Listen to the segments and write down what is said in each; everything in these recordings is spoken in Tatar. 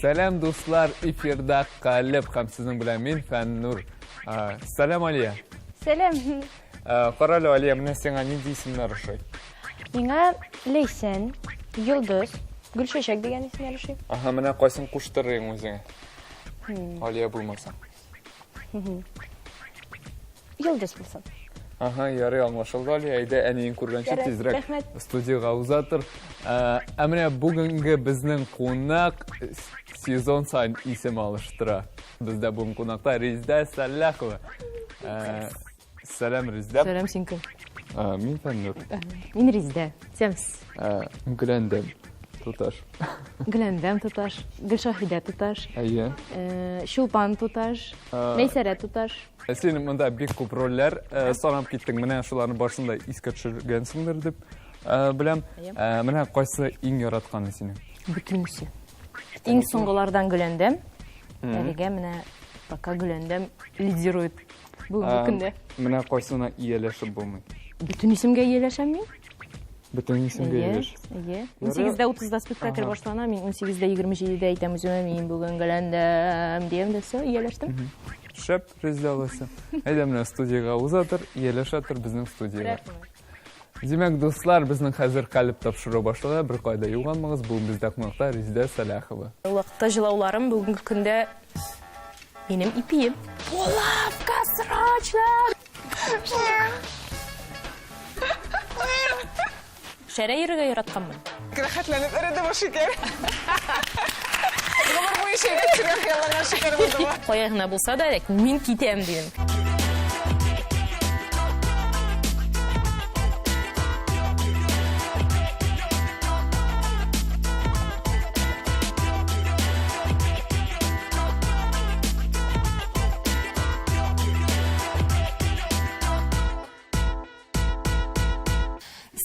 Selam dostlar, efirde Qalib ham sizin bilan men Fannur. Selam Aliya. Selam. Qaralı Aliya, mene sana nindi isimler uşay? Mena Leysen, Yıldız, Gülşeşek degan isimler uşay. Aha, mene qaysin qo'shtirring o'zingga. Aliya bo'lmasa. Yıldız bulsun. Aha, yarı anlaşıldı Aliya. Ayda eneyin kurgancha tezroq studiyaga uzatir. Amine bugungi bizning qo'noq sezon sayin isim alıştıra. Bizde bugun qo'noqda Rizda Sallaqova. Selam Rizda. Selam Sinkim. Men Fannur. Men Rizda. Semiz. Gülendem tutar. Gülendem tutar. Gülşahide tutar. Ayya. Şulpan tutar. Meysere tutar. Senin bunda bir ko'p roller sanab ketding. Mana shularning boshida esga tushirgansindir deb bilam. Mana qaysi eng yoratgani seni? Bütünüsü. En songulardan Gülendem. Erige mene baka Gülendem lideruет. Bugün günde. Mana qaysini iyalashib bo'lmaydi. Bütün isimge iyeleşemeyim. Bütün isimga iyalash. İyi. 18'de 30'da spektakl başlana, men 18'de 27'de aytam özüme men bugün Gülendem diyem dese iyeleştim. Şap Rizda. Ayda mana studiyaga uzatir, iyalashatir bizning studiyaga. Demak do'stlar, bizning hozir Qalib topshiriq boshladi. Bir qoida yo'g'onmiz, bu bizda qo'noqda Rizda Sallaqova. Vaqtda jilawlarim bugungi kunda benim ipim. Polavka srochlar. Şere yürüge yaratkanman. Rahatlanıp arada bu şeker. Umar bu işe geçiriyor yalanlar şeker oldu mu? Koyağına bulsa da min kitem diyorum.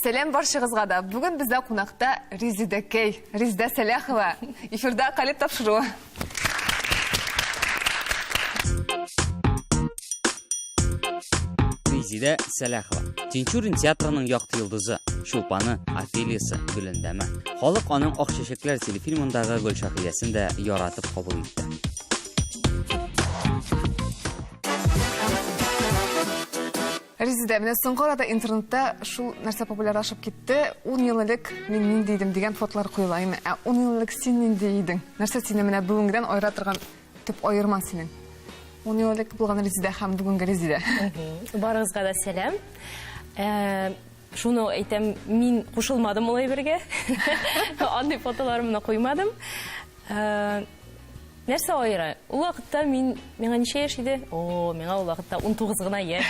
Selam barşağızga da. Bugün bizde konakta Rizda Sallaqova. Efirde Qalib topshiriq. Rizda Sallaqova. Tinchurin teatrining yoqti yulduzi, Shulpani, Ofeliyasi, Gülendami. Xoliq onim Oqshashaklar telefilmidagi Gulshahidasini da yoratib qabul etdi. Rizda, men so'nggi orada internetda shu narsa populярlashib ketdi. 10 yillik men deydim degan fotolar qo'yilaymi. 10 yillik sen deyding. Narsa seni mana bugungidan ayiratirgan deb ayirman sening. 10 yillik bo'lgan Rizda ham bugungi Rizda. Barыңызға да selam. Şunu aytam, men qo'shilmadim olay birga. Андай fotolarımni qo'ymadim. Нәрсе айыра? Ул вакытта миңа ничә яшь иде? Миңа ул вакытта 19 гына яшь.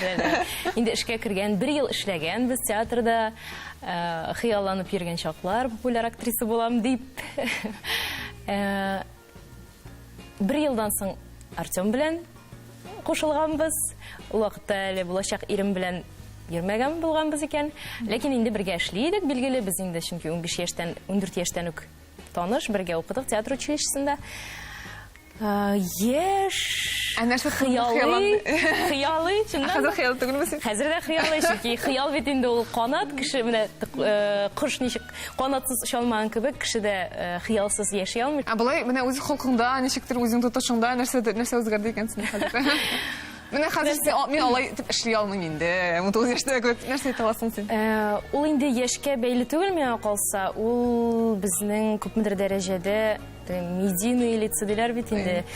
Инде эшкә кергән, 1 ел эшләгән без театрда, хыялланып йөргән чаклар, популяр актриса булам дип. 1 елдан соң Артем белән кушылганбыз. Ул вакытта әле булачак ирем белән йөрмәгән булганбыз икән. Ләкин инде бергә эшли идек, билгеле, biz инде чөнки 15 яшьтән, 14 яшьтән үк таныш, бергә укыдык театр училищесында. Нәрсе хыялый, чыннан. Хәзер хыял түгелме син? Хәзер дә хыялый, чөнки хыял бит инде ул канат, кеше менә кош ничек канатсыз оша алмаган кебек, кеше дә хыялсыз яши алмый. Булай, менә үз холкыңда, ничектер үзең тотышыңда нәрсә үзгәрде икәнсең хәзер. Менә хәзер мен алай дип эшли алмыйм инде. 19 яшьтә нәрсә итә аласың син? Ул инде яшькә бәйле түгел миңа калса, ул безнең күпмедер дәрәҗәдә медийный лица диләр бит инде.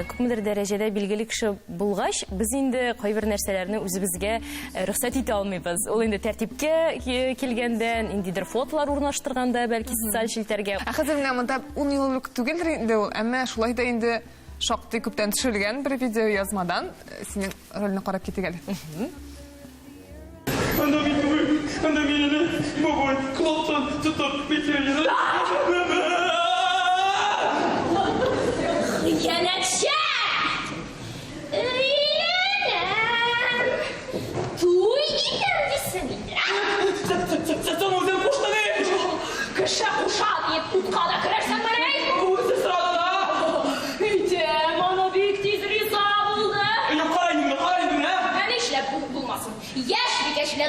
Күпмедер дәрәҗәдә билгеле кеше булгач, без инде кайбер нәрсәләрне үзебезгә рөхсәт итә алмыйбыз. Ул инде тәртипкә килгәндән, индидер фотолар урнаштырганда, бәлки социаль челтәргә. Хәзер менә монда 10 еллык түгел инде ул, әмма шулай да инде шактый күптән төшерелгән бер видео язмадан синең рольне карап китегәл.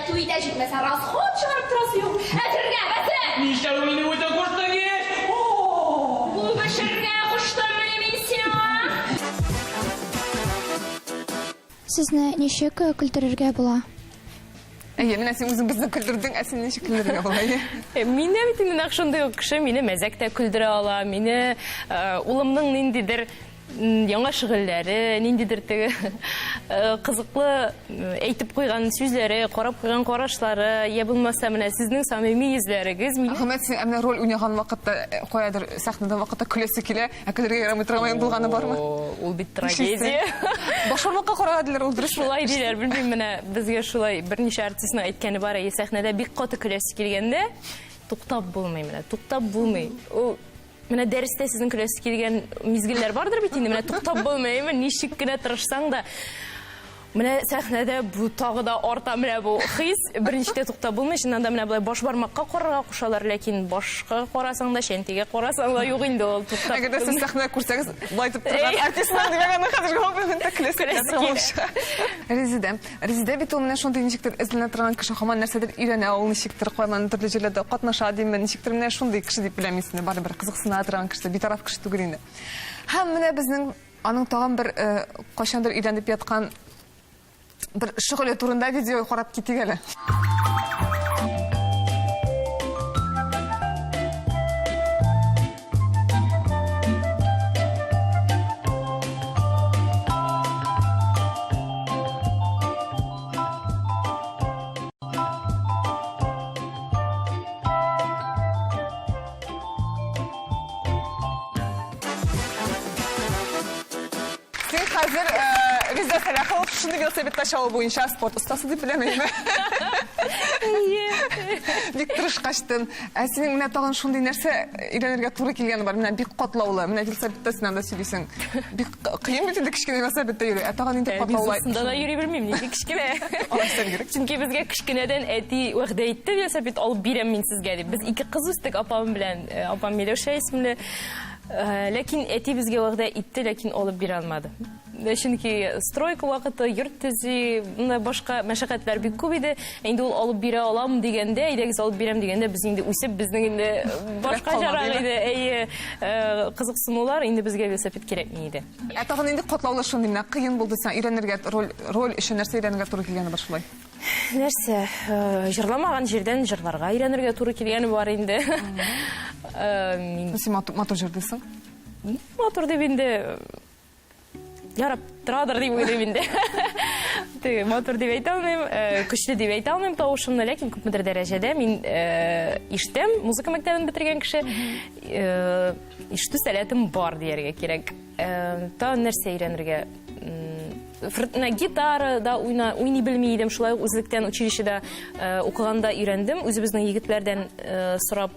Туйда җитмәсә расход чыгарып торасы юк. Әзергә бәсә. Нишләү мине үтә кушты геш? Бу бешергә кушты. Сезне ничек көлдерергә була? Менә син үзең безне көлдердең, ә син ничек көлдерергә була? Мин дә бит инде шундый кеше, мине мәзәктә көлдерә ала, мине улымның ниндидер яңа шөгыльләре, ниндидер теге кызыклы әйтеп куйган сүзләре, карап куйган карашлары, я булмаса менә сезнең самими йөзләрегез мине. Ахмед, син әмма роль уйнаган вакытта каядыр сәхнәдә вакытта көләсе килә, ә көлергә ярамый торган булганы бармы? Ул бит трагедия. Башарлыкка карадылар, ул дөрес. Шулай диләр, белмим, менә безгә шулай берничә артистның әйткәне бар, сәхнәдә бик каты көләсе килгәндә, туктап булмый менә, туктап булмый. Менә дәрестә сезнең көләсе килгән мизгелләр бардыр бит инде, менә туктап булмыймы, ничек кенә тырышсаң да. Менә сәхнәдә бу тагы да арта менә бу хис, беренчедә туктап булмый, шуннан да менә булай баш бармакка карарга кушалар, ләкин башка карасаң да, шәнтигә карасаң да юк инде ул туктап. Әгәр дә сез сәхнәдә күрсәгез, булайтып торган артистлар дигәнне хәзер гомумән көләсе. Резидә бит ул менә шундый ничектер эзләнә торган кеше, һаман нәрсәдер өйрәнә, ул ничектер кайдан төрле җирләрдә катнаша димме, ничектер менә шундый кеше дип беләмисез, барыбер кызыксына торган кеше, битараф кеше түгел инде. Һәм менә безнең аның тагын бер кайчандыр өйрәнеп яткан bir şöyle turunda video karab gittik hele. Sen hazır Rizda Salahov şunu velosiped taşığı boyunca sport ustası diye bilemeyim. Bik tırışqaştın. Senin менә тагын шундый нәрсә өйрәнергә туры килгәне бар. Менә бик катлаулы. Менә велосипедта синән дә сөйлисең. Бик кыен бит инде кичкенә велосипедта йөри. Тагын инде катлаулы. Бездә да йөри белмим, нинди кичкенә. Чөнки безгә кичкенәдән әти вәгъдә итте, велосипед алып бирәм мин сезгә дип. Без ике кыз үстек апам белән. Апам Миләүшә исемле. Ләкин әти безгә вәгъдә итте, ләкин алып бирә алмады. Чөнки стройка вакыты, йорт төзи, башка мәшәкатьләр бик күп иде. Инде ул алып бирә алам дигәндә, әйдәгез алып бирәм дигәндә, без инде үсеп, безнең инде башка җарак иде. Кызыксынулар инде безгә велосипед кирәкми иде. Тагын инде катлаулы шундый менә кыен булды сиңа өйрәнергә роль өчен нәрсә өйрәнергә туры килгәне бар шулай. Нәрсә, җырламаган җирдән җырларга өйрәнергә туры килгәне бар инде. Син матур җырдысың? Матур дип инде ярап торадыр дип уйлыйм инде. Матур дип әйтә алмыйм, көчле дип әйтә алмыйм тавышымны, ләкин күпмедер дәрәҗәдә мин иштем, музыка мәктәбен бетергән кеше, иштү сәләтем бар дияргә кирәк. Та нәрсә өйрәнергә? Гитара да уйный белми идем, шулай үзлектән училищеда укыганда өйрәндем, үзебезнең егетләрдән сорап.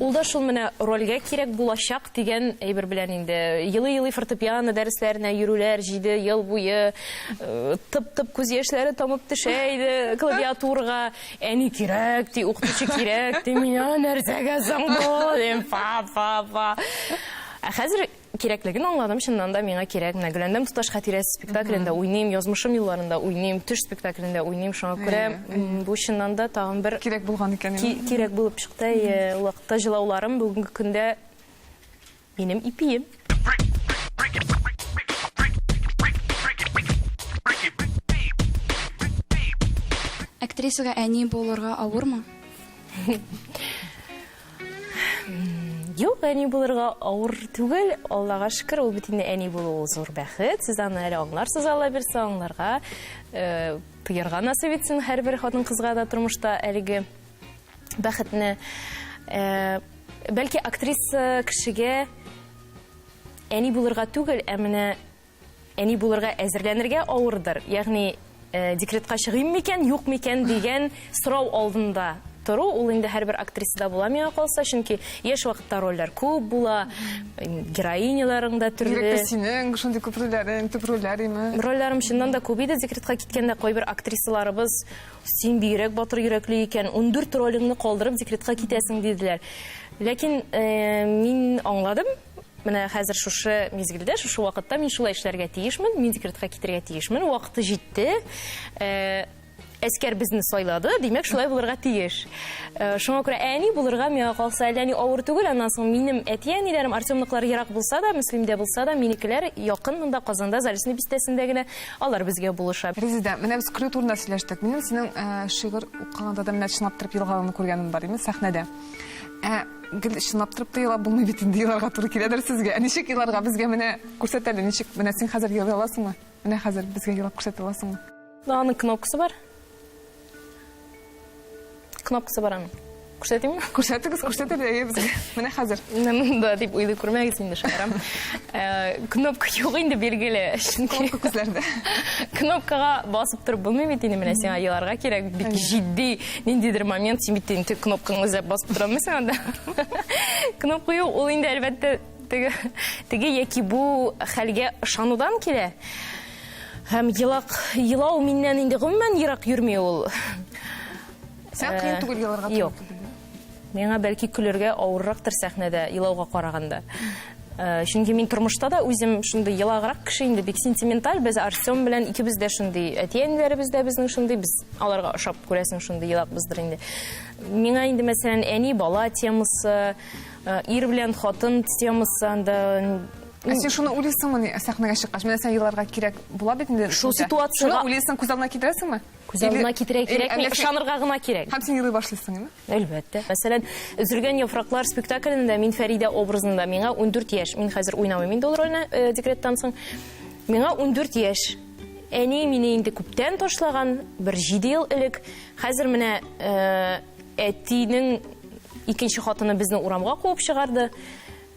Ул да шул менә рольгә кирәк булачак дигән әйбер белән инде. Елый-елый фортепиано дәресләренә йөрүләр, 7 ел буе тып-тып күз яшьләре тамып төшә иде клавиатурага. Әни кирәк, ди, укытучы кирәк, ди, миңа нәрсәгә соң бу, дим, фа. Хәзер кирәклеген аңладым, чыннан да миңа кирәк. Менә Гөләндәм туташ хатирәсе спектаклендә уйныйм, язмышым елларында уйныйм, төш спектаклендә уйныйм, шуңа күрә бу чыннан да тагын бер кирәк булган икән. Кирәк булып чыкты. Вакытта җылауларым бүгенге көндә минем ипием. Актрисага әни булырга авырмы? Юк, әни булырга авыр түгел. Аллага шөкер, ул бит инде әни булу зур бәхет. Сез аны әле аңларсыз, Алла бирсә, аңларга тыярга насыйп итсен һәрбер хатын-кызга да тормышта әлеге бәхетне. Бәлки актриса кешегә әни булырга түгел, ә менә әни булырга әзерләнергә авырдыр. Ягъни декретка чыгыйм микән, юк микән дигән сорау алдында тору, ул инде һәрбер актрисада була миңа калса, чөнки яшь вакытта рольләр күп була, героиняларың да төрле. Директор синең шундый күп рольләрең, төп рольләреме? Рольләрем чыннан да күп иде. Декретка киткәндә кайбер актрисаларыбыз, син бигрәк батыр йөрәкле икән, 14 ролеңне калдырып декретка китәсең диделәр. Ләкин мин аңладым. Менә хәзер шушы мизгелдә, шушы вакытта мин шулай эшләргә тиешмен, мин декретка китәргә тиешмен. Вакыты җитте. әскер безне сайлады, демәк шулай булырга тиеш. Шуңа күрә әни булырга миңа калса әни авыр түгел, аннан соң минем әти-әниләрем Артемныклар ерак булса да, Мөслимдә булса да, минекеләр якын монда Казанда Заречный бистәсендә генә алар безгә булыша. Резида, менә без күрү турында сөйләштек. Минем синең шигырь укыганда да менә чынлап торып елгалыгын күргәнем бар иде сәхнәдә. Гел чынлап торып та елап булмый бит инде, еларга туры киләдер сезгә. Ничек еларга безгә менә күрсәт әле, ничек менә син хәзер елый аласыңмы? Менә хәзер безгә елап күрсәтә аласыңмы? Аның кнопкасы бар. Кнопкасы бар аның. Күрсәтимме? Күрсәтегез, күрсәтегез безгә. Менә хәзер. Да, дип уйлый күрмәгез инде шарам. Кнопка юк инде билгеле. Кнопка күзләрдә. Кнопкага басып торып булмый бит инде, менә сиңа еларга кирәк. Бик җитди ниндидер момент син бит инде кнопканы үзеп басып тора алмыйсың анда. Кнопка юк, ул инде әлбәттә теге яки бу хәлгә ышанудан килә. Һәм елау миннән инде гомумән ерак йөрми ул. Сән кыен түгел еларга. Юк. Миңа бәлки көләргә авыррактыр сәхнәдә елауга караганда. Чөнки мин тормышта да үзем шундый елаграк кеше инде, бик сентименталь. Без Артем белән икебез дә шундый, әти-әниләребез дә безнең шундый, без аларга ошап күрәсең шундый елакбыздыр инде. Миңа инде мәсәлән әни бала темасы, ир белән хатын темасы анда. Син шуны уйлыйсыңмы сәхнәгә чыккач? Менә син еларга кирәк була бит инде. Шул ситуацияга шуны уйлыйсың, күз алдына китерәсеңме? Күз алдына китерә кирәкме? Ышанырга гына кирәк. Һәм син елый башлыйсың, инде? Әлбәттә. Мәсәлән, Өзелгән яфраклар спектаклендә мин Фәридә образында, миңа 14 яшь. Мин хәзер уйнамыйм инде ул рольне декреттан соң. Миңа 14 яшь. Әни мине инде күптән ташлаган, бер 7 ел элек. Хәзер менә әтинең икенче хатыны безне урамга куып чыгарды.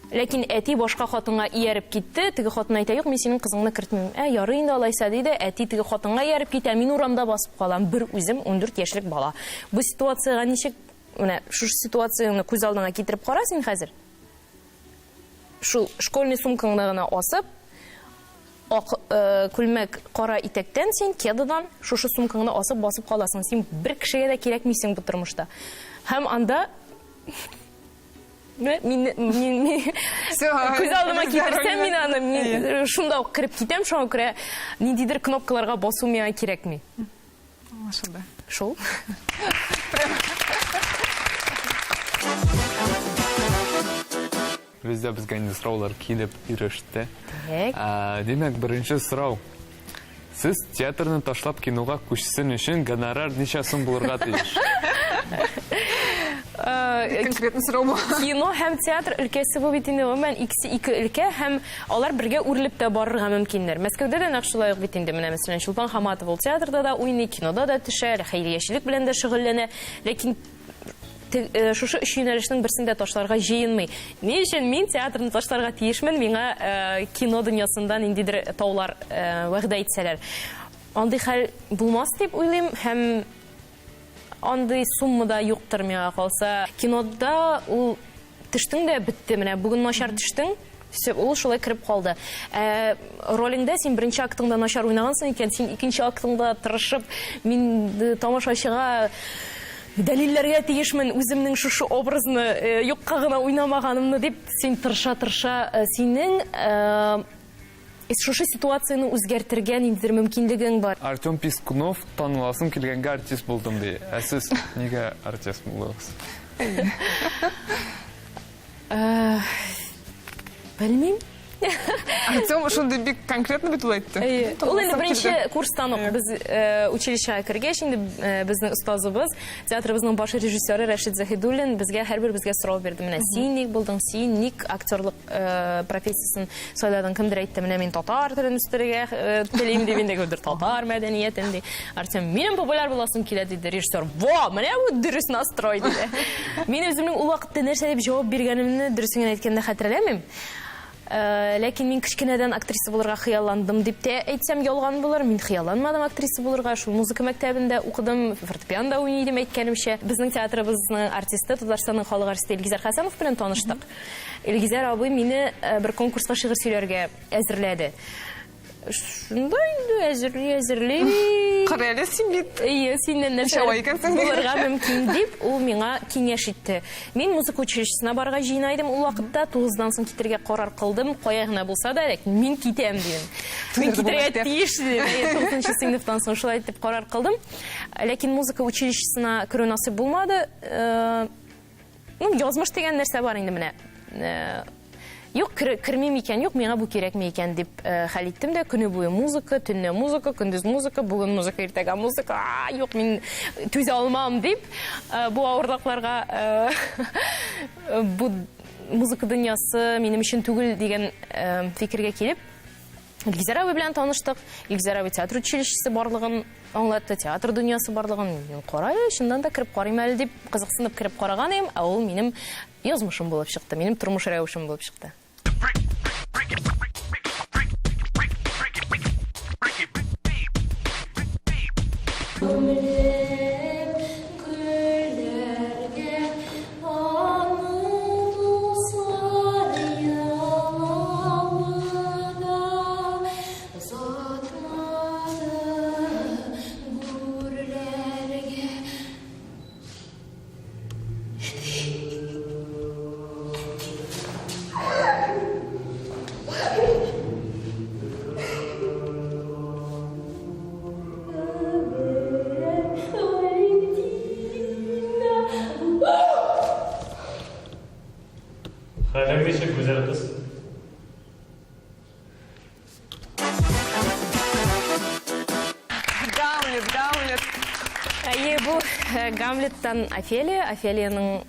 Ләкин әти башка хатынга ияреп китте. Теге хатын әйтә, юк, мин синең кызыңны кертмим. Ярый инде алайса диде. Әти теге хатынга ияреп китә, мин урамда басып калам. Бер үзем 14 яшьлек бала. Бу ситуацияга ничек, менә шу ситуацияны күз алдына китереп кара син хәзер. Шул школьный сумкаңны гына асып, күлмәк кара итектән син кедадан шушы сумкаңны асып басып каласың. Син бер кешегә дә кирәкмисең бу тормышта. Һәм анда Мин күз алдыма китерсәм, мин аны шунда ук кирип китәм, шуңа күрә ниндидер кнопкаларга басу миңа кирәкми. Аңлашылды. Шул. Бездә безгә инде сораулар килеп иреште. Демәк, беренче сорау. Сез театрны ташлап кинога күчсен өчен гонорар ничә сум булырга тиеш? Конкретно сорау бу. Кино һәм театр өлкәсе бу бит инде гомумән икесе ике өлкә һәм алар бергә үрелеп тә барырга мөмкиннәр. Мәскәүдә дә нәкъ шулай ук бит инде, менә мәсәлән Чулпан Хаматов ул театрда да уйный, кинода да төшә, хәйриячелек белән дә шөгыльләнә. Ләкин шушы өч юнәлешнең берсендә ташларга җыенмый. Ни өчен мин театрны ташларга тиешмен? Миңа кино дөньясында ниндидер таулар вәгъдә итсәләр. Андый хәл булмас дип уйлыйм һәм андый сумма да юктыр миңа калса. Кинода ул төштең дә бетте, менә бүген начар төштең, ул шулай кирип калды. Ролиңдә син беренче актыңда начар уйнагансың икән, син икенче актыңда тырышып, мин тамашачыга дәлилләргә тиешмен үземнең шушы образны юкка гына уйнамаганымны дип син тырыша синең шушы ситуацияны үзгәртергә ниндидер мөмкинлегең бар. Артем Пискунов таныласым килгәнгә артист булдым ди. Сез нигә артист булдыгыз? Белмим. Артем шундый бик конкретно бит ул әйтте. Ул инде беренче курстан ук без училищега кергәч инде безнең остазыбыз, театрыбызның баш режиссеры Рәшит Заһидуллин безгә һәрбер безгә сорау бирде. Менә син ник булдың, син ник актерлык профессиясын сайладың? Кемдер әйтте, менә мин татар телен үстерергә телим дип инде гөдер татар мәдәниятен ди. Артем, минем популяр буласым килә диде режиссер. Во, менә бу дөрес настрой диде. Мин үземнең ул вакытта нәрсә дип җавап биргәнемне дөресен әйткәндә хәтерләмим. Ләкин мин кичкенәдән актриса булырга хыялландым дип тә әйтсәм ялган булыр. Мин хыялланмадым актриса булырга. Шул музыка мәктәбендә укыдым, фортепианда уйныйдым әйткәнемчә. Безнең театрыбызның артисты Татарстанның халык артисты Илгизәр Хәсәнов белән таныштык. Илгизәр абый мине бер конкурска шигырь сөйләргә әзерләде. Шундай инде әзерлей. Карәле син бит. Синнән нәрсә булырга мөмкин дип, ул миңа киңәш итте. Мин музыка училищесына барырга җыйнайдым ул вакытта, 9-дан соң китәргә карар кылдым, кая гына булса да, мин китәм дидем. Мин китәргә тиеш дидем. 9-нчы сыйныфтан соң шулай дип карар кылдым. Ләкин музыка училищесына керү насыйп булмады. Язмыш дигән нәрсә бар инде менә. Юк, кермим икән, юк, миңа бу кирәкми икән дип хәл иттем дә, көне буе музыка, төнне музыка, көндез музыка, бүген музыка, иртәгә музыка. Юк, мин түзә алмам дип, бу авырлыкларга бу музыка дөньясы минем өчен түгел дигән фикергә килеп, Илгизәр абый белән таныштык. Илгизәр абый театр училищесы барлыгын аңлатты, театр дөньясы барлыгын. Мин карай, шуннан да кирип карыйм әле дип кызыксынып кирип караган идем, ә ул минем язмышым булып чыкты, минем тормыш рәвешем булып чыкты. Хәлеңнеше güzel kız. Гамлет. Бу Гамлеттан Офелия, Офелияның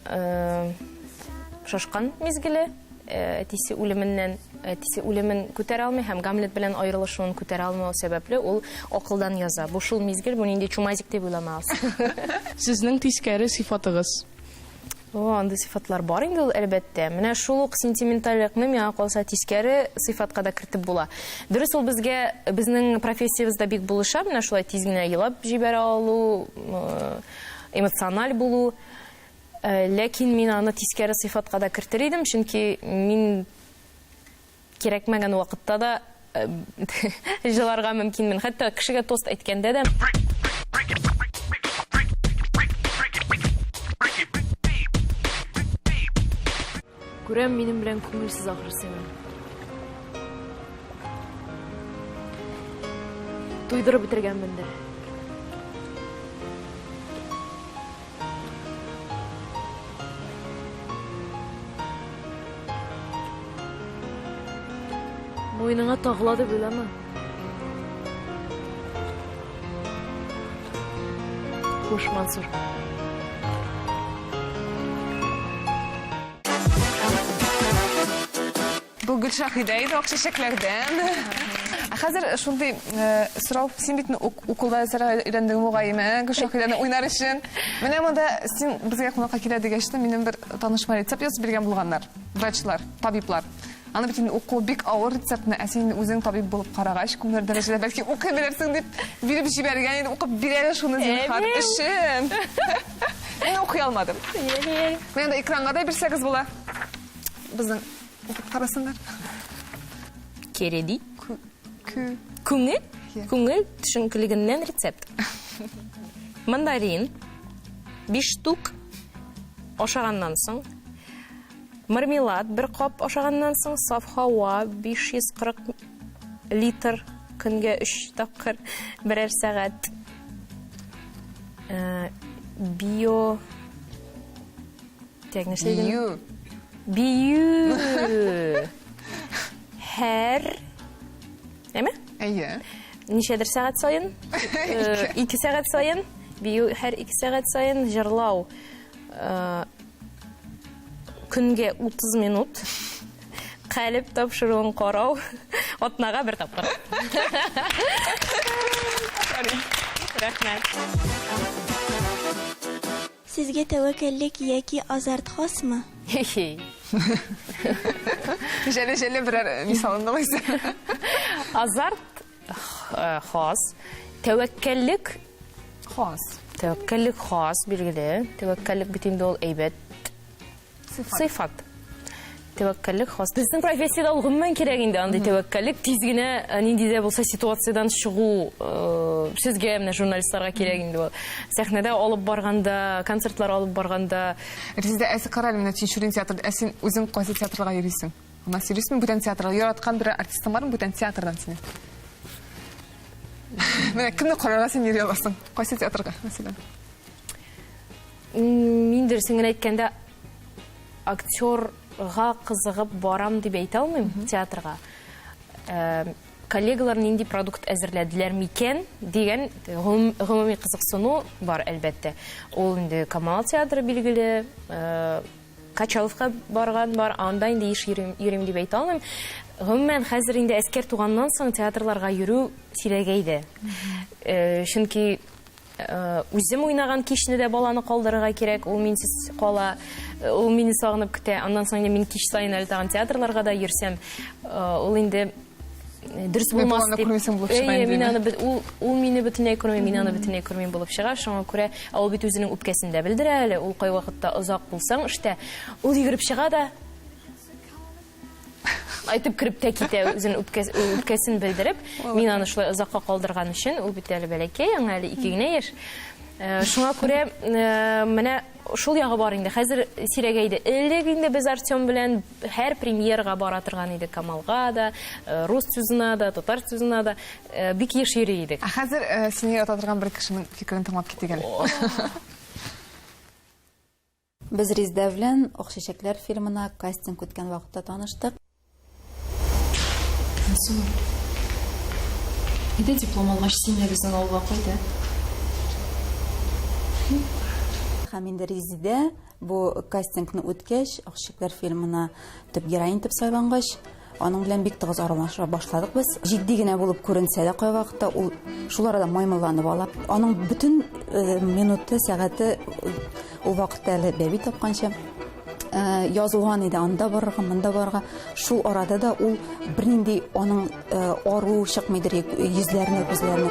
шашкан мизгеле, әтисе үлемен күтәрә алмый һәм Гамлет белән аерылышуын күтәрә алмау сәбәпле ул акылдан яза. Бу шул мизгел, бу нинди чумазик дип уйламагыз. Сезнең тискәре сыйфатыгыз. Анда сыйфатлар бар инде ул әлбәттә. Менә шул ук сентиментальлекне миңа калса тискәре сыйфатка да кертеп була. Дөрес, ул безнең профессиябызда бик булыша, менә шулай тиз генә елап җибәрә алу, эмоциональ булу. Ләкин мин аны тискәре сыйфатка да кертер идем, чөнки мин кирәкмәгән вакытта да җыларга мөмкинмен. Хәтта кешегә тост әйткәндә дә күрәм, минем белән күңелсез ахрысың. Туйдырып бетергәнмендер. Муйныңа тагылады беләме? Хуш, Мансур. Бу Гөлшахида иде, акчачаклардан. Хәзер шундый сорау, син бит укулда өйрәндең мугаиме, Гөлшахиданы уйнар өчен. Менә монда син безгә кунакка килә дигәчтә, минем бер танышма рецепт язып биргән булганнар. Врачлар, табиблар. Аны бит инде укул бик авыр рецептны, ә син үзең табиб булып карагач, күңел дәрәҗәдә бәлки укый белерсең дип биреп җибәргән иде, укып бирәләр шуны зинһар өчен. Мин укый алмадым. Менә дә экранга да бирсәгез була. Безнең укып карасыннар. Кереди. Күңел төшенкелегеннән рецепт. Мандарин 5 штук ашаганнан соң, мармелад 1 кап ашаганнан соң, саф һава 540 литр көнгә 3 тапкыр берәр сәгать. Био һәр Әме? Әйе. Ничәдер сәгать сайын, 2 сәгать сайын, бию һәр 2 сәгать сайын җырлау көнгә 30 минут, калып тапшыруын карау, атнага 1 тапкыр. Рәхмәт. Сезгә тәвәккәллек яки азарт хасмы? Җәле берәр мисалын алыйсыз. Азарт хас, тәвәккәллек хас. Тәвәккәллек хас, билгеле. Тәвәккәллек бит инде ул әйбәт сыйфат. тәвәккәллек хас. Безнең профессияда ул гомумән кирәк инде андый тәвәккәллек. Тиз генә нинди дә булса ситуациядән чыгу сезгә менә журналистларга кирәк инде ул. Сәхнәдә алып барганда, концертлар алып барганда. Резидә әсе каралым на Тинчурин театрда. Әсин үзең кайсы театрга йөрисең? Ана сөйлисең бүтән театрга. Яраткан бер артистың бармы бүтән театрдан сине? Менә кемне карарга син йөри аласың? Кайсы театрга мәсәлән? Мин дөресен генә әйткәндә актерга кызыгып барам дип әйтә алмыйм театрга. Коллегалар нинди продукт әзерләделәр микән дигән гомуми кызыксыну бар әлбәттә. Ул инде Камал театры билгеле, Качаловка барган бар, анда инде еш йөрим дип әйтә алмыйм. Гомумән хәзер инде әскәр туганнан соң театрларга йөрү сирәгәйде. Чөнки үзем уйнаган кичне дә баланы калдырырга кирәк, ул минсез кала, ул мине сагынып көтә. Аннан соң мин кич сайын әле тагын театрларга да йөрсәм, ул инде дөрес булмас дип. Ул мине бөтенләй күрми, мин аны бөтенләй күрмим булып чыга. Шуңа күрә ул бит үзенең үпкәсен дә белдерә әле. Ул кай вакытта озак булсаң эштә, ул йөгереп чыга да айтып кирип тә китә, үзенең үпкәсен белдереп. Мин аны шулай озакка калдырган өчен, ул бит әле бәләкәй, аңа әле 2 генә яшь. Шуңа күрә менә шул ягы бар инде. Хәзер сирәгәйде. Элек инде без Артем белән һәр премьерага бара торган иде, Камалга да, рус сүзенә дә, татар сүзенә дә бик еш йөри идек. Хәзер сине ята торган бер кешенең фикерен тыңлап китик әле. Без Резидә белән Ак чәчәкләр фильмына кастинг үткән вакытта таныштык. Иде диплом алгач сине безнең авылга кайда? Һәм инде Резидә бу кастингны үткәч, Ак чәчәкләр фильмына төп героин итеп сайлангач, аның белән бик тыгыз аралаша башладык без. Җитди генә булып күренсә дә кай вакытта ул шул арада маймылланып алып, аның бөтен минуты, сәгате ул вакытта әле бәби тапканча язылган иде, анда барырга, монда барырга. Шул арада да ул бернинди аның ару чыкмыйдыр йөзләренә, күзләренә.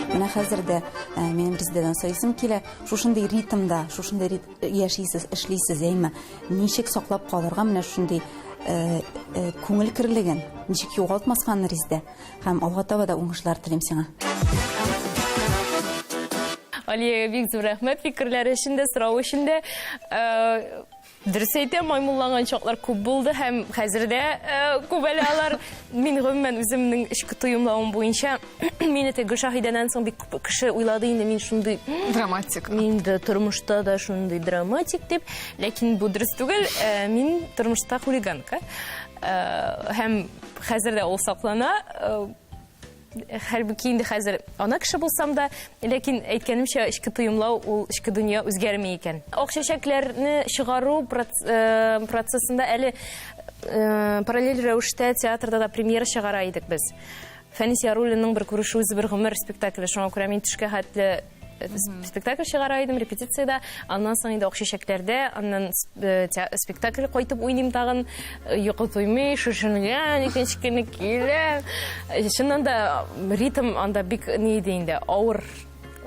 Менә хәзер дә минем Резидәдән сорыйсым килә, шушындый ритмда, шушындый яшисез, эшлисез, әйме, ничек саклап калырга менә шундый күңел кирлеген, ничек югалтмаска Резидә, һәм алга таба да уңышлар телим сиңа. Алия, бик зур рәхмәт фикерләре өчен дә, сорау өчен дә. Дөрес әйтәм, маймылланган чаклар күп булды һәм хәзердә күп әле алар. Мин гомумән үземнең эчке тоемлавым буенча, мине теге Шаһидәннән соң бик күп кеше уйлады инде мин шундый драматик. Мин дә тормышта да шундый драматик дип, ләкин бу дөрес түгел. Мин тормышта хулиганка. Һәм хәзердә ул саклана. Хәлбуки инде хәзер ана кеше булсам да, ләкин әйткәнемчә эчке тоемлау ул эчке дөнья үзгәрми икән. Ак чәчәкләрне чыгару процессында әле параллель рәвештә театрда да премьера чыгара идек без. Фәнис Яруллинның бер күрешү үзе бер гомер спектакле, шуңа күрә мин төшкә хәтле спектакль чыгара идем репетициядә, аннан соң инде Ак чәчәкләрдә, аннан спектакль кайтып уйныйм тагын, йокы туймый, шушынган, икенче көнне киләм. Чыннан да ритм анда бик ни иде инде, авыр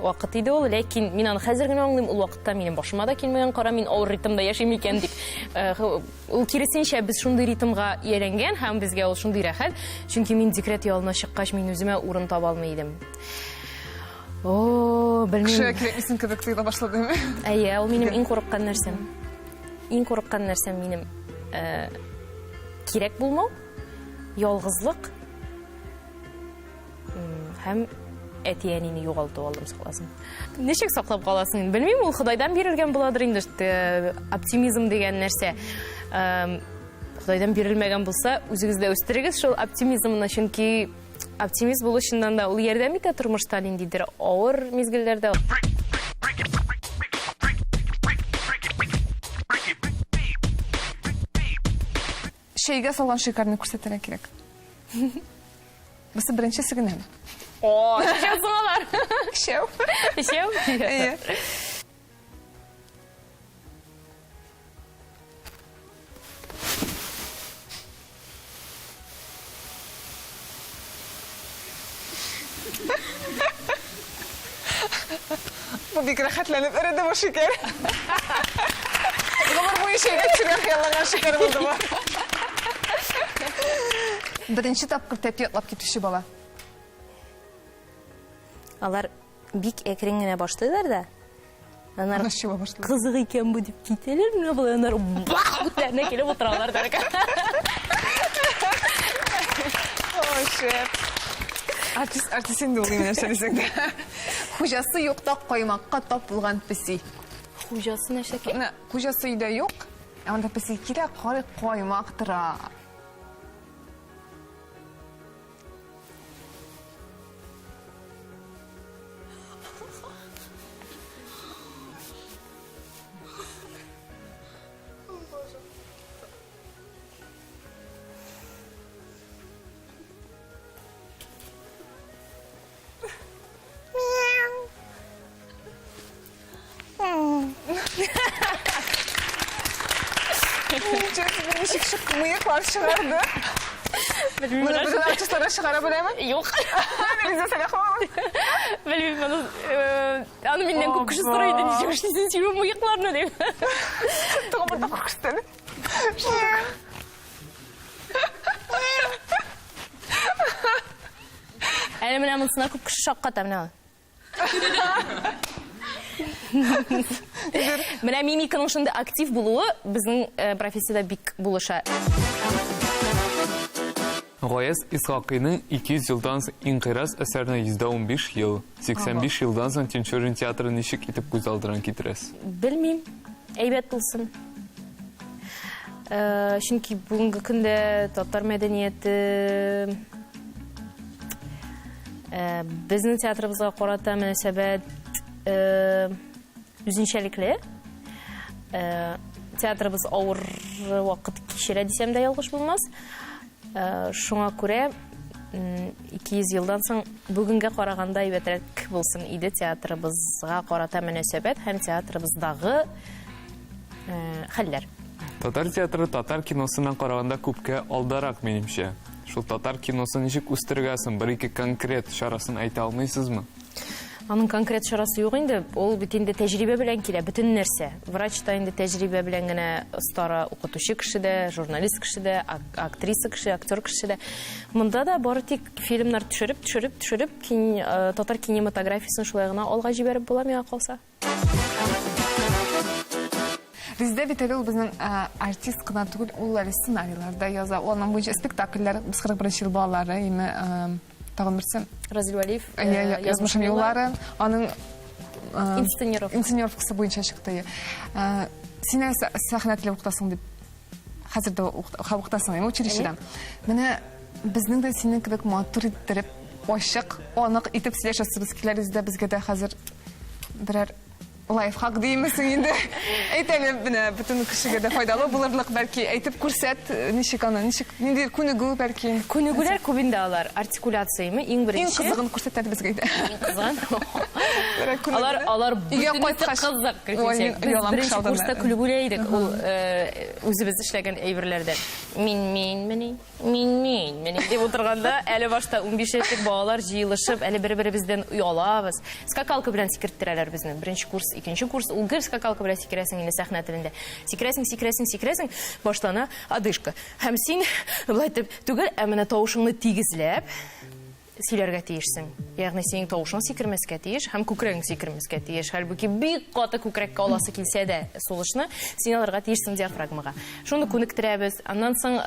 вакыт иде ул, ләкин мин аны хәзер генә аңлыйм, ул вакытта минем башыма да килмәгән, кара мин авыр ритмда яшим икән дип. Ул киресенчә без шундый ритмга ияләнгән һәм безгә ул шундый рәхәт, чөнки мин декрет ялына чыккач мин үземә урын таба алмый идем. Белмим. Кеше кирәкмисен кебек тойыла башладымы? Әйе, ул минем иң курыккан нәрсәм. Иң курыккан нәрсәм минем кирәк булмау, ялгызлык һәм әти-әнине югалту алдым сакласын. Ничек саклап каласың? Белмим, ул Худайдан бирелгән буладыр инде. Оптимизм дигән нәрсә. Худайдан бирелмәгән булса, үзегездә үстерегез шул оптимизмны, чөнки оптимист булу чыннан да ул ярдәм итә тормышта ниндидер авыр мизгелләрдә. Шәйгә салган шикарны күрсәтергә кирәк. Бусы беренчесе генә. Язалар. Шәү. Шәү. Шу бик рәхәтләнеп өрәде бу шикәр. Гомер буе шәйгә төшергән хыялланган шикәр булды бу. Беренче тапкыр тәпи атлап китүче бала. Алар бик әкрен генә башлыйлар да. Анар кызык икән бу дип китәләр, менә булай анар бах үтәренә килеп утыралар да. Ой, шеф. Артист инде ул нәрсә дисәң дә. Хуҗасы юкта каймакка тапылган песи. Хуҗасы нәрсәкә? Менә хуҗасы өйдә юк. Анда песи кирәк, карый каймак тора. Ничек шык мыйыклар чыгарды. Моны бүтән артистлар чыгара беләме? Юк. Риза Сәләхова. Белмим, аны миннән күп кеше сорый иде, ничек эшлисең син мыйыкларны дип. Тагын да курстан. Әле менә монысына күп кеше шакката менә. Менә мимиканың шунда актив булуы безнең профессиядә бик булыша. Гаяз Исхакыйның 200 елдан соң инкыйраз әсәренә 115 ел, 85 елдан соң Тинчурин театры ничек итеп күз алдына китерәсез? Белмим, әйбәт булсын. Чөнки бүгенге көндә татар мәдәнияте безнең театрыбызга карата мөнәсәбәт үзенчәлекле. Театрыбыз авыр вакыт кичерә дисәм дә ялгыш булмас. Шуңа күрә 200 елдан соң бүгенгә караганда әйбәтрәк булсын иде театрыбызга карата мөнәсәбәт һәм театрыбыздагы хәлләр. Татар театры татар киносынан караганда күпкә алдарак минемчә. Шул татар киносын ничек үстерергәсен, бер-ике конкрет чарасын әйтә алмыйсызмы? Аның конкрет чарасы юк инде, ул бит инде тәҗрибә белән килә, бөтен нәрсә. Врач та инде тәҗрибә белән генә стара укытучы кешедә, журналист кешедә, актриса кеше, актер кешедә. Монда да бары тик фильмнар төшереп, татар кинематографиясын шулай гына алга җибәреп була миңа калса. Резидә бит әле ул безнең артист кына түгел, ул әле сценарийларда яза. Аның буенча спектакльләр, без 41 ел балалары, име тагын берсе Разил Валиев, язмышын юллары, аның инсценировкасы буенча чыкты. Син сәхнә теле укытасың дип хәзер дә укытасың, училищеда. Менә безнең дә синең кебек матур иттереп, ачык, анык итеп сөйләшәсебез килә Резидә безгә дә хәзер берәр лайфхак димесең инде. Әйтәлем, менә бөтен кешегә дә файдалы булырлык, бәлки әйтеп күрсәт, ничек аны, ничек нинди күнегү бәлки. Күнегүләр күп инде алар, артикуляцияме иң беренче. Иң кызыгын күрсәтәле безгә инде. Кызган. Алар бөтен кызык. Беренче курста күлгүлә идек, ул үзебез эшләгән әйберләрдән. Мин дип утырганда, әле башта 15 яшьлек балалар җыелышып, әле бер-беребездән уялабыз. Скакалка белән сикерттеләр безне. Беренче курс, икенче курс, ул гел скакалка белән сикерәсең инде сәхнә телендә. Сикерәсең, баштана одышка. Һәм син булай дип түгел, ә менә тавышыңны тигезләп сөйләргә тиешсең. Ягъни синең тавышың сикермәскә тиеш, һәм күкрәгең сикермәскә тиеш. Хәлбуки бик каты күкрәккә аласы килсә дә сулышны син алырга тиешсең диафрагмага. Шуны күнектерәбез. Аннан соң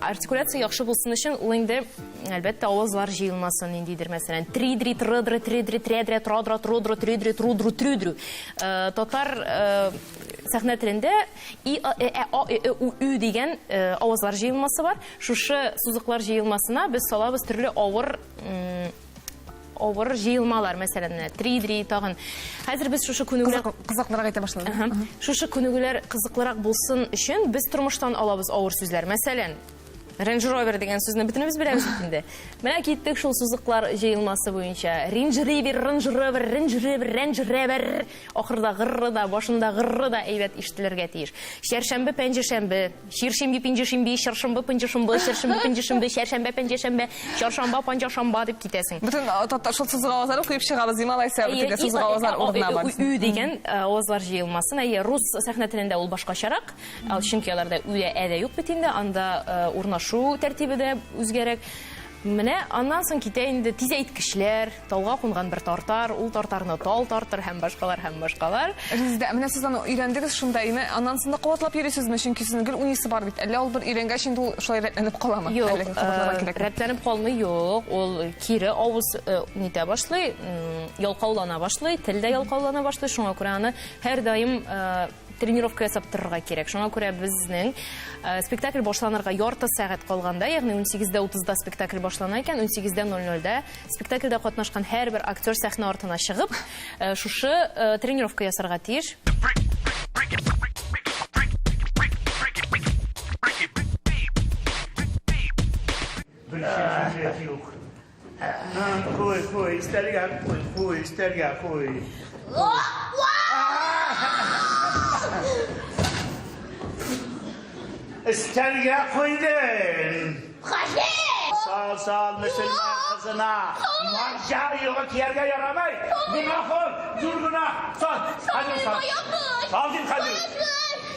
артикуляция яхшы булсын өчен ул инде әлбәттә авызлар җыелмасын ниндидер, мәсәлән, тридри, трыдры, тридри, тредре, тродро, трудро, тридри, трудру, трюдру. Татар сәхнә телендә и у дигән авызлар җыелмасы бар. Шушы сузыклар җыелмасына без салабыз төрле авыр җыелмалар, мәсәлән, тридри тагын. Хәзер без шушы күнегүләр кызыклырак әйтә башладык. Шушы күнегүләр кызыклырак булсын өчен без тормыштан алабыз авыр сүзләр. Мәсәлән, Range Rover деген сөзні бітініміз білеміз бітінде. Мына кеттік шул сузықлар жайылмасы бойынша. Range Rover. Ақырда ғырры да, башында ғырры да әйбәт іштілерге тейір. Шершембі, пәнжешембі, шершембі, пәнжешембі, шершембі, пәнжешембі, шершембі, пәнжешембі, шершембі, пәнжешембі, шершембі, пәнжешембі деп кетесің. Бүтін шул сузық ауыздары қойып шығабыз, демалайса бүтінге сузық ауыздар ордына бар. Үй деген ауызлар жайылмасын. Рус сәхна тілінде ол башқашарақ, ал чөнки аларда үйе әдә юк бит инде, анда урнашу тәртибе дә үзгәрәк. Менә аннан соң китә инде тизәйткечләр, талга кунган бер тартар, ул тартарны тал тартыр һәм башкалар. Резидә, менә сез аны өйрәндегез шундаймы? Аннан соң да куатлап йөрисез ме? Чөнки сезнең гел унисы бар бит. Әллә ул бер өйрәнгәч инде ул шулай рәтләнеп каламы? Юк, рәтләнеп калмый, юк. Ул кире авыз нитә башлый, ялкаулана башлый, телдә ялкаулана башлый. Шуңа күрә аны һәр даим тренировка ясап торырга кирәк. Шуңа күрә безнең спектакль башланырга ярты сәгать калганда, ягъни 18:30-да спектакль башлана икән, 18:00-да спектакльдә катнашкан һәрбер актер сәхнә артына чыгып, шушы тренировка ясарга тиеш. Кой, истәргә кой. İsterge koydun. Sal Müslüman kızına. Mancar yok yerge yaramay. Günah ol, dur günah. Sal, hadi sal. Sal din hadi.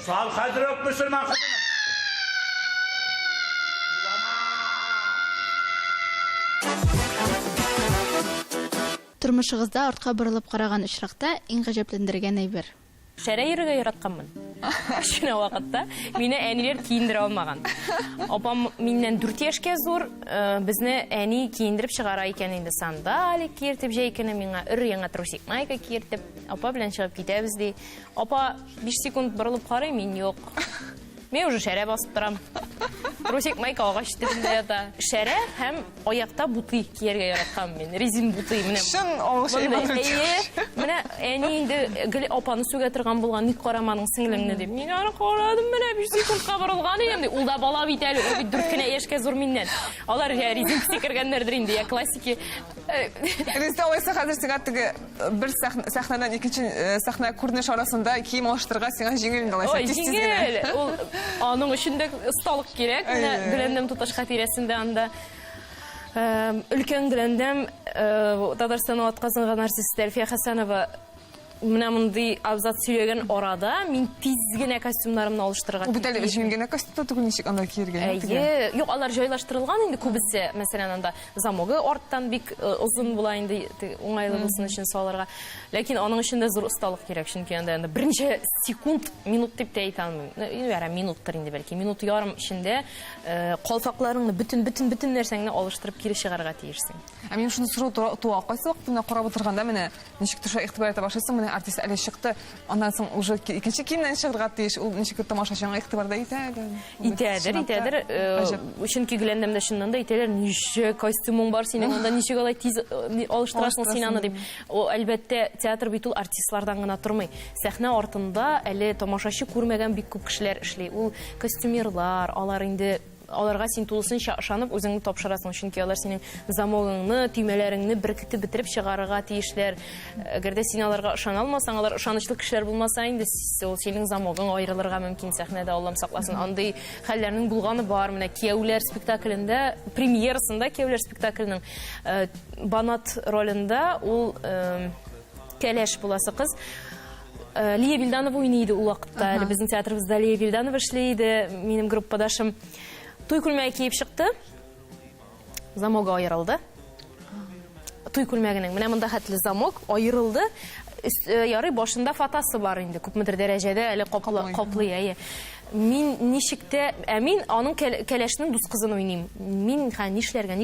Sal hadi yok Müslüman kızına. Тормышыгызда артка борылып караган очракта иң гаҗәпләндергән әйбер. Шәрә йөрергә яратканмын. Шуны вакытта мине әниләр киендерә алмаган. Апам миннән 4 яшькә зур, безне әни киендереп чыгара икән инде сандалия киертеп җәйкәне миңа өр-яңа трусик майка киертеп, апа белән чыгып китәбез ди. Апа 5 секунд борылып карый, мин юк. Мен уже шәрә басып торам. Трусик майка агач төбендә ята. Шәрә һәм аякта буты кияргә яраткан мен. Резин буты менә. Шын оңыш Менә әни инде гел апаны сүгә торган булган, ник караманың сеңлеңне дип. Мин аны карадым, менә 5 секундка борылган идем. Ул да бала бит әле, ул бит 4 кенә яшькә зур миннән. Алар резин кергәннәрдер инде, я классики. Резидә ойса хәзер сиңа теге бер сәхнәдән икенче сәхнә күренеш арасында кием алыштырырга сиңа җиңел инде алайса тиз генә. Ул аның өчен дә осталык кирәк. Менә Гөләндәм туташка тирәсендә анда өлкән Гөләндәм Татарстан атказынган артист Әлфия Хәсәнова менә мондый абзац сөйләгән арада мин тиз генә костюмнарымны алыштырырга кирәк. Бу дәле җиңел генә костюмда түгел ничек анда киергә? Юк, алар җайлаштырылган инде күбесе. Мәсәлән, анда замогы арттан бик узын була инде, уңайлы булсын өчен салырга. Ләкин аның өчен дә зур осталык кирәк, чөнки анда берничә секунд, минут дип тә әйтә алмыйм. Яра минуттыр инде бәлки. Минут ярым эчендә калфакларыңны бүтән нәрсәңне алыштырып кире чыгарга тиешсең. Мин шуны сорау туа, кайсы вакытта карап утырганда менә ничек төшә игътибар итә башлыйсың, менә артист әле чыкты, аннан соң уже икенче киемнән чыгарга тиеш, ул ничек тамашачыга игътибарда итәдер. Чөнки Гөләндәмдә шуннан да итәләр, ничек костюмың бар синең, анда ничек алай тиз алыштырасың син аны дип. Ул әлбәттә театр бит ул артистлардан гына тормый. Сәхнә артында әле тамашачы күрмәгән бик күп кешеләр эшли. Ул костюмерлар, алар инде аларга син тулысынча ышанып үзеңне тапшырасың, чөнки алар синең замогыңны, төймәләреңне беркетеп битереп чыгарырга тиешләр. Әгәр дә син аларга ышана алмасаң, алар ышанычлы кешеләр булмаса инде, ул синең замогың аерылырга мөмкин сәхнәдә, Аллам сакласын. Андый хәлләрнең булганы бар. Менә Кияүләр спектаклендә, премьерасында Кияүләр спектакленең Банат ролендә ул Кәләш буласы кыз Лия Вильданова уйный иде ул вакытта. Безнең театрыбызда Лия Вильданова эшли иде. Минем группадашым туй күлмәге киеп чыкты. Замогы аерылды. Туй күлмәгенең менә монда хәтле замок аерылды. Ярый башында фатасы бар инде. Күпмедер дәрәҗәдә әле каплый. Мин ничектә, мин аның Кәләшнең дус кызын уйныйм. Мин нишләргә,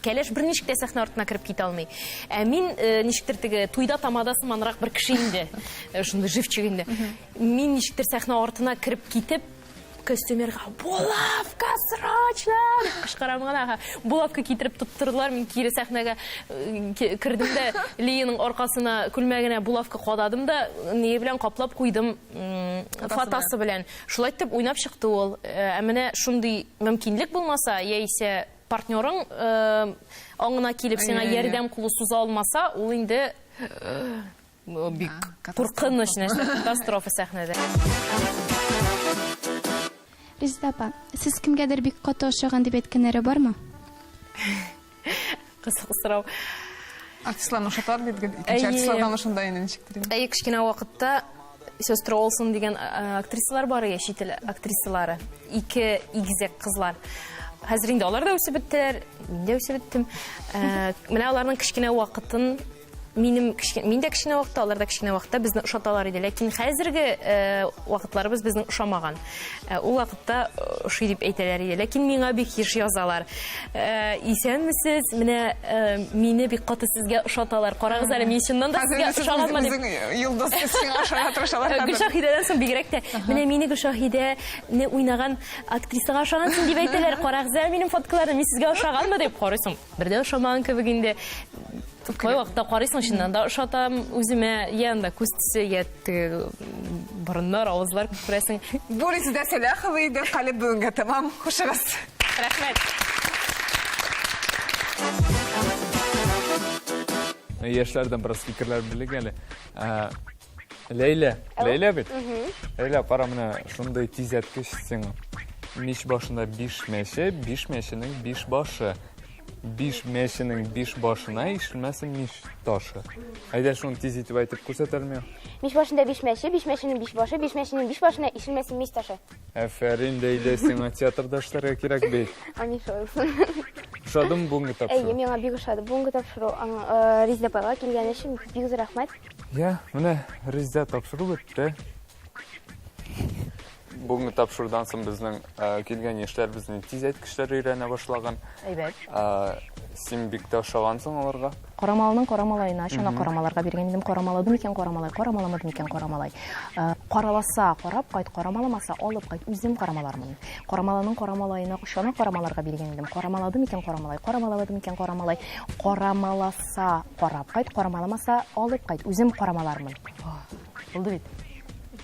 Кәләш бер ничектә сәхнә артына кереп китә алмый. Мин ничектер теге туйда тамадасы манрак бер кеше инде. Шундый живчик инде. Мин ничектер сәхнә артына кереп китеп костюмерға булавка срочно деп кычкырамын. Булавка китереп тоттырдылар. Мен кире сахнага кирдим дә Лиянең аркасына күлмәгенә булавка кададым да не белән каплап куйдым фотосы белән. Шулай итеп уйнап чыкты ул. Менә шундый мөмкинлек булмаса, яисә партнерың аңына килеп сиңа ярдәм кулы суза алмаса, ул инде бик куркыныч нәрсә, катастрофа сәхнәдә. Резеда апа, сез кемгәдер бик каты охшаган дип әйткәннәре бармы? Кызык сорау. Артистларны ошатар бит, икенче артистларга шундай инде ничектер. Кичкенә вакытта Сестра Олсон дигән актрисалар бар, чит ил актрисалары. Ике игезәк кызлар. Хәзер инде алар да үсеп беттеләр, мин дә үсеп беттем. Менә аларның кичкенә вакытын мин дә кичкенә вакытта, алар да кичкенә вакытта безне ошаталар иде, ләкин хәзерге вакытларыбыз безнең ошамаган. Ул вакытта ошый дип әйтәләр иде, ләкин миңа бик еш язалар. Исәнмесез, менә мине бик каты сезгә ошаталар. Карагыз әле, мин чыннан да сезгә ошаганмын дип. Йолдыз сиңа ошага тырышалар. Гөлшәһидәдән соң бигрәк тә менә мине Гөлшәһидәне уйнаган актрисага ошагансың дип әйтәләр. Карагыз әле, минем фоткаларым мин сезгә ошаганмы дип карыйсың. Бердә ошамаган кебек инде. Кай вакытта карыйсың, чыннан да ошатам үземә, янда күз төсе, ятты борыннар, авызлар күрәсең. Бу Резеда Сәләхова иде, калып бүгенгә тамам. Хушыгыз. Рәхмәт. Яшьләрдән бераз фикерләр белик әле. Ләйлә бит. Ләйлә, кара менә шундый тизәткеч сиңа. Мич башында 5 мәче, 5 мәченең 5 башы. 5 мәченең 5 башына ишелмәсен мич ташы. Әйдә шуны тиз итеп әйтеп күрсәтәрме? Мич башында 5 мәче, 5 мәченең 5 башы, 5 мәченең 5 башына ишелмәсен мич ташы. Афәрин, Ләйлә, сиңа театрда эшләргә кирәк бит. Ани шулсын. Ошадым бүгенге тапшыру. Миңа бик ошады. Бүгенге тапшыру Резеда апага килгән өчен бик рәхмәт. Менә Резеда тапшыру бетте. Бүгенге тапшырудан соң безнең килгән яшьләр безне тиз әйткечләр өйрәнә башлаган. Әйбәт. Син бик тә ошагансың аларга. Карамалның карамалайына, шуны карамаларга биргән идем. Карамаладым икән карамалай, карамаламадым икән карамалай. Караласа, карап кайт, карамаламаса, алып кайт, үзем карамалармын. Карамаланың карамалайына, шуны карамаларга биргән идем. Карамаладым икән карамалай, карамаламадым икән карамалай. Карамаласа, карап кайт, карамаламаса, алып кайт, үзем карамалармын. Булды бит.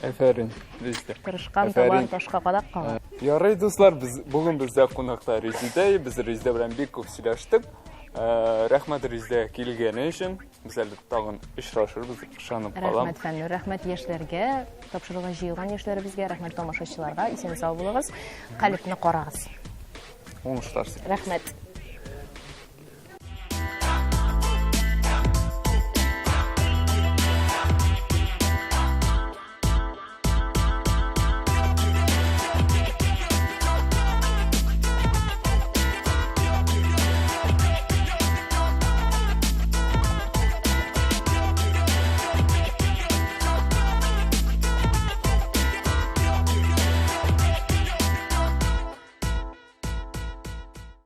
Афәрин, Резеда. Тырышкан табан ташка кадак калган. Ярый, дуслар, бүгін бізде қонақта Резеда, біз Резеда белән бик күп сөйләштек. Рәхмәт Резеда килгәне өчен. Без әле тагын очрашырбыз, ышанып калам. Рәхмәт Фәннүр, рәхмәт яшьләргә, тапшыруга җыелган яшьләребезгә, рәхмәт тамашачыларга, исән-сау булыгыз, калыпны карагыз. Уңышлар. Рәхмәт.